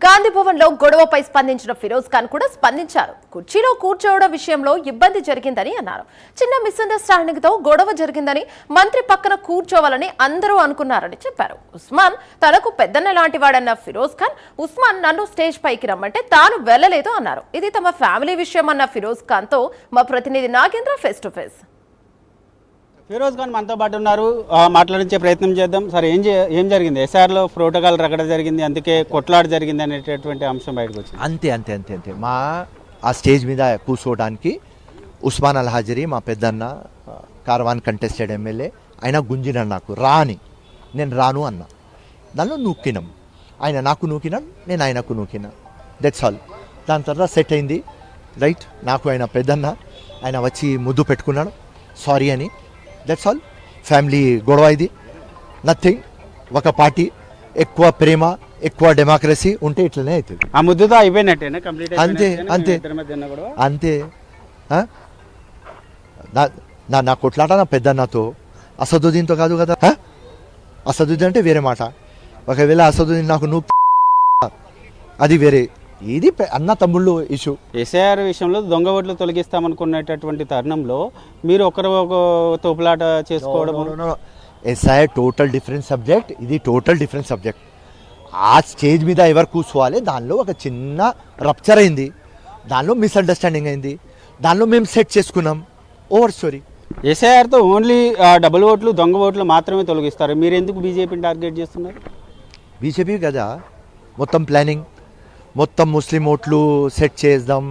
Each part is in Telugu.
గాంధీ భవన్ లో గొడవపై స్పందించిన ఫిరోజ్ ఖాన్ కూడా స్పందించారు. కుర్చీలో కూర్చోవడం విషయంలో ఇబ్బంది జరిగిందని అన్నారు. చిన్న మిస్అండర్స్టాండింగ్ తో గొడవ జరిగిందని, మంత్రి పక్కన కూర్చోవాలని అందరూ అనుకున్నారని చెప్పారు. ఉస్మాన్ తనకు పెద్దన్న లాంటి వాడన్న ఫిరోజ్ ఖాన్, ఉస్మాన్ నన్ను స్టేజ్ పైకి రమ్మంటే తాను వెళ్లలేదు అన్నారు. ఇది తమ ఫ్యామిలీ విషయం అన్న ఫిరోజ్ ఖాన్ తో మా ప్రతినిధి Nagendra face to face. Firoz Khan మనతో పాటు ఉన్నారు, మాట్లాడించే ప్రయత్నం చేద్దాం. సార్, ఏం జరిగింది? ఎస్ఆర్లో ప్రోటోకాల్ రగడ జరిగింది, అందుకే కొట్లాట జరిగింది అనేటటువంటి అంశం బయటకు వచ్చింది. అంతే మా ఆ స్టేజ్ మీద కూర్చోవడానికి ఉస్మాన్ అల్ హాజరీ మా పెద్దన్న, కార్వాన్ కంటెస్టెడ్ ఎమ్మెల్యే, ఆయన గుంజిన నాకు రాని, నేను రాను అన్న. దానిలో నూకినాం, ఆయన నాకు నూకినాను, నేను ఆయనకు నూకినా, దట్స్ ఆల్. దాని తర్వాత సెట్ అయింది, రైట్. నాకు ఆయన పెద్దన్న, ఆయన వచ్చి ముద్దు పెట్టుకున్నాడు, సారీ అని. That's all. ఫ్యామిలీ గొడవ ఇది, నథింగ్. ఒక పార్టీ, ఎక్కువ ప్రేమ, ఎక్కువ డెమోక్రసీ ఉంటే ఇట్లనే అవుతుంది. ఆ ముద్దుతో అయిపోయినట్టేనా? కంప్లీట్ అంతే. నా కొట్లాట నా పెద్దన్నతో, అసదుద్దీన్తో కాదు కదా. అసదుద్దీన్ అంటే వేరే మాట. ఒకవేళ అసదుద్దీన్ నాకు నువ్వు, అది వేరే. ఇది అన్న తమ్ముళ్ళు ఇష్యూ. ఎస్ఐఆర్ విషయంలో దొంగ ఓట్లు తొలగిస్తామనుకునేటటువంటి తరుణంలో మీరు ఒక తోపులాట చేసుకోవడం. ఎస్ఐఆర్ టోటల్ డిఫరెంట్ సబ్జెక్ట్, ఇది టోటల్ డిఫరెంట్ సబ్జెక్ట్. ఆ స్టేజ్ మీద ఎవరు కూర్చోవాలి, దానిలో ఒక చిన్న రప్చర్ అయింది, దానిలో మిస్అండర్స్టాండింగ్ అయింది, దానిలో మేము సెట్ చేసుకున్నాం. Over story. ఎస్ఐఆర్తో ఓన్లీ డబుల్ ఓట్లు, దొంగ ఓట్లు మాత్రమే తొలగిస్తారు. మీరు ఎందుకు బీజేపీని టార్గెట్ చేస్తున్నారు? బీజేపీ కదా మొత్తం ప్లానింగ్, మొత్తం ముస్లిం ఓట్లు సెట్ చేద్దాం,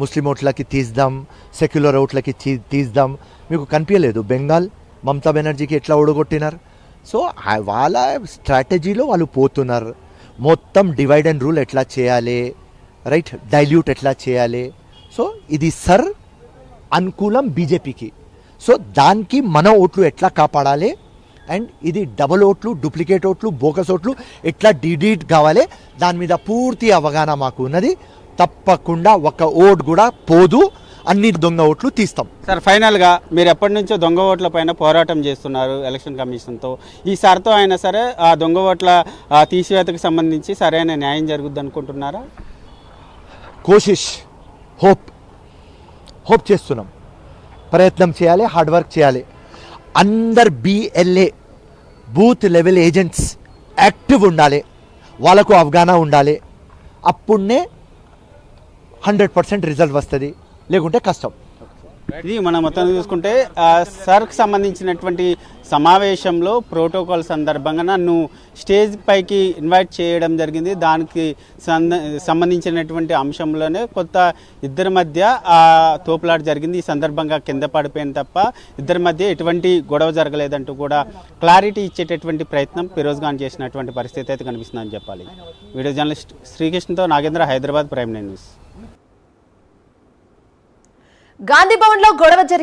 ముస్లిం ఓట్లకి తీద్దాం, సెక్యులర్ ఓట్లకి తీద్దాం. మీకు కనిపించలేదు బెంగాల్ మమతా బెనర్జీకి ఎట్లా ఓడగొట్టినారు? సో వాళ్ళ స్ట్రాటజీలో వాళ్ళు పోతున్నారు. మొత్తం డివైడ్ అండ్ రూల్ ఎట్లా చేయాలి, రైట్, డైల్యూట్ ఎట్లా చేయాలి. సో ఇది సర్ అనుకూలం బీజేపీకి. సో దానికి మన ఓట్లు ఎట్లా కాపాడాలి, అండ్ ఇది డబుల్ ఓట్లు, డూప్లికేట్ ఓట్లు, బోకస్ ఓట్లు ఎట్లా డిలీట్ కావాలి, దాని మీద పూర్తి అవగాహన మాకు ఉన్నది. తప్పకుండా ఒక ఓట్ కూడా పోదు, అన్ని దొంగ ఓట్లు తీస్తాం. సార్, ఫైనల్గా మీరు ఎప్పటి నుంచో దొంగ ఓట్ల పైన పోరాటం చేస్తున్నారు ఎలక్షన్ కమిషన్తో. ఈసారితో అయినా సరే ఆ దొంగ ఓట్ల తీసివేతకు సంబంధించి సరైన న్యాయం జరుగుద్ది అనుకుంటున్నారా? కోషిష్, హోప్ చేస్తున్నాం. ప్రయత్నం చేయాలి, హార్డ్ వర్క్ చేయాలి. అందరు BLA booth level agents active ఉండాలి, వాళ్ళకు అవగాహన ఉండాలి. అప్పుడే 100% రిజల్ట్ వస్తుంది, లేకుంటే కష్టం. ఇది మనం మొత్తం చూసుకుంటే సర్క్ సంబంధించినటువంటి సమావేశంలో ప్రోటోకాల్ సందర్భంగా నన్ను స్టేజ్ పైకి ఇన్వైట్ చేయడం జరిగింది. దానికి సంబంధించినటువంటి అంశంలోనే కొత్త ఇద్దరి మధ్య తోపులాట జరిగింది. ఈ సందర్భంగా కింద పడిపోయిన తప్ప ఇద్దరి మధ్య ఎటువంటి గొడవ జరగలేదంటూ కూడా క్లారిటీ ఇచ్చేటటువంటి ప్రయత్నం ఫిరోజ్ ఖాన్ చేసినటువంటి పరిస్థితి అయితే కనిపిస్తుందని చెప్పాలి. వీడియో జర్నలిస్ట్ శ్రీకృష్ణతో నాగేంద్ర, హైదరాబాద్, ప్రైమ్ 9 న్యూస్. గాంధీ భవన్ లో గొడవ జరిగింది.